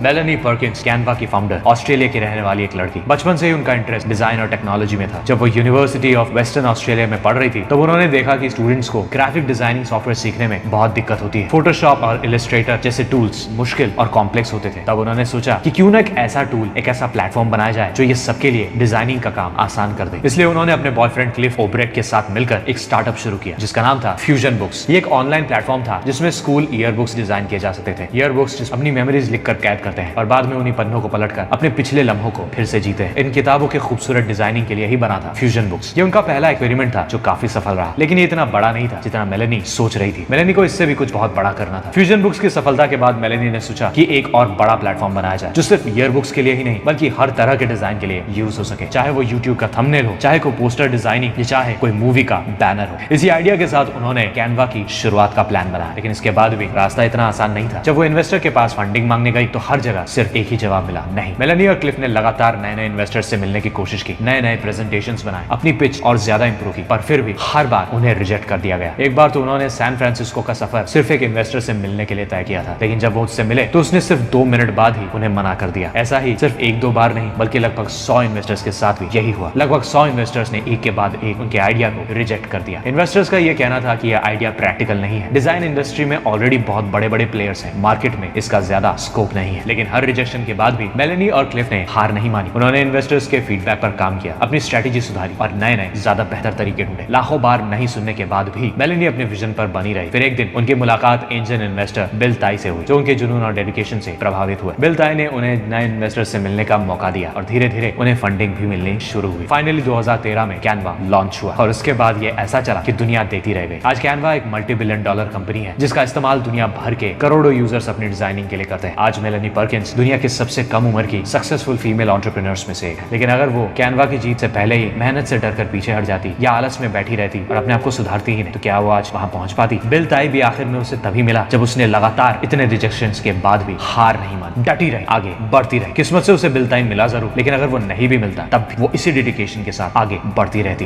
Meloni Perkins, Canva की founder, Australia की रहने वाली एक लड़की। बचपन से ही उनका इंटरेस्ट डिजाइन और टेक्नोलॉजी में था। जब वो यूनिवर्सिटी ऑफ वेस्टर्न ऑस्ट्रेलिया में पढ़ रही थी तब उन्होंने देखा कि स्टूडेंट्स को ग्राफिक डिजाइनिंग सॉफ्टवेयर सीखने में बहुत दिक्कत होती है। फोटोशॉप और इलस्ट्रेटर जैसे टूल्स मुश्किल और कॉम्प्लेक्स होते थे। तब उन्होंने सोचा कि क्यों ना एक ऐसा टूल, एक ऐसा प्लेटफॉर्म बनाया जाए जो ये सबके लिए डिजाइनिंग का काम आसान कर दे। इसलिए उन्होंने अपने बॉयफ्रेंड क्लिफ ओब्रेट के साथ मिलकर एक स्टार्टअप शुरू किया जिसका नाम था फ्यूजन बुक्स। ये एक ऑनलाइन प्लेटफॉर्म था जिसमें स्कूल ईयर बुक्स डिजाइन किए जा सकते थे। ईयर बुक्स अपनी मेमोरीज लिखकर कैद करते हैं और बाद में उन्हीं पन्नों को पलटकर अपने पिछले लम्हों को फिर से जीते हैं। इन किताबों के खूबसूरत डिजाइनिंग के लिए ही बना था फ्यूजन बुक्स। ये उनका पहला एक्सपेरिमेंट था जो काफी सफल रहा, लेकिन ये इतना बड़ा नहीं था जितना मेलेनी सोच रही थी। मेलेनी को इससे भी कुछ बहुत बड़ा करना था। फ्यूजन बुक्स की सफलता के बाद मेलेनी ने सोचा कि एक और बड़ा प्लेटफॉर्म बनाया जाए जो सिर्फ ईयर बुक्स के लिए ही नहीं बल्कि हर तरह के डिजाइन के लिए यूज हो सके, चाहे वो यूट्यूब का थंबनेल हो, चाहे कोई पोस्टर डिजाइनिंग, चाहे कोई मूवी का बैनर हो। इसी आइडिया के साथ उन्होंने कैनवा की शुरुआत का प्लान बनाया, लेकिन इसके बाद भी रास्ता इतना आसान नहीं था। जब वो इन्वेस्टर के पास फंडिंग मांगने गई तो हर जगह सिर्फ एक ही जवाब मिला, नहीं। मेलेनी और क्लिफ ने लगातार नए नए इन्वेस्टर्स से मिलने की कोशिश की, नए नए प्रेजेंटेशंस बनाए, अपनी पिच और ज्यादा इंप्रूव की, पर फिर भी हर बार उन्हें रिजेक्ट कर दिया गया। एक बार तो उन्होंने सैन फ्रांसिस्को का सफर सिर्फ एक इन्वेस्टर से मिलने के लिए तय किया था, लेकिन जब वो उससे मिले तो उसने सिर्फ 2 मिनट बाद ही उन्हें मना कर दिया। ऐसा ही सिर्फ 1-2 बार नहीं बल्कि लगभग 100 इन्वेस्टर्स के साथ भी यही हुआ। लगभग 100 इन्वेस्टर्स ने एक के बाद एक उनके आइडिया को रिजेक्ट कर दिया। इन्वेस्टर्स का यह कहना था कि यह आइडिया प्रैक्टिकल नहीं है, डिजाइन इंडस्ट्री में ऑलरेडी बहुत बड़े बड़े प्लेयर्स हैं, मार्केट में इसका ज्यादा स्कोप नहीं है। लेकिन हर रिजेक्शन के बाद भी मेलेनी और क्लिफ ने हार नहीं मानी। उन्होंने इन्वेस्टर्स के फीडबैक पर काम किया, अपनी स्ट्रेटेजी सुधारी और नए नए ज्यादा बेहतर तरीके ढूंढे। लाखों बार नहीं सुनने के बाद भी मेलेनी अपने विजन पर बनी रही। फिर एक दिन उनकी मुलाकात एंजल इन्वेस्टर बिल ताई से हुई जो उनके जुनून और डेडिकेशन से प्रभावित हुए। बिल ताई ने उन्हें नए इन्वेस्टर्स से मिलने का मौका दिया और धीरे धीरे उन्हें फंडिंग भी मिलनी शुरू हुई। फाइनली 2013 में कैनवा लॉन्च हुआ और उसके बाद ये ऐसा चला कि दुनिया देखती रह गई। आज कैनवा एक $multi-billion कंपनी है जिसका इस्तेमाल दुनिया भर के करोड़ों यूजर्स अपनी डिजाइनिंग के लिए करते हैं। आज मेलेनी पर्किंस दुनिया की सबसे कम उम्र की सक्सेसफुल फीमेल एंटरप्रेन्योर्स में से एक है। लेकिन अगर वो कैनवा की जीत से पहले ही मेहनत से डरकर पीछे हट जाती या आलस में बैठी रहती और अपने आप को सुधारती ही नहीं तो क्या वो आज वहां पहुंच पाती? बिल ताई भी आखिर में उसे तभी मिला जब उसने लगातार इतने रिजेक्शंस के बाद भी हार नहीं मानी, डटी रही, आगे बढ़ती रही। किस्मत से उसे बिल ताई मिला जरूर, लेकिन अगर वो नहीं भी मिलता तब वो इसी डेडिकेशन के साथ आगे बढ़ती रहती।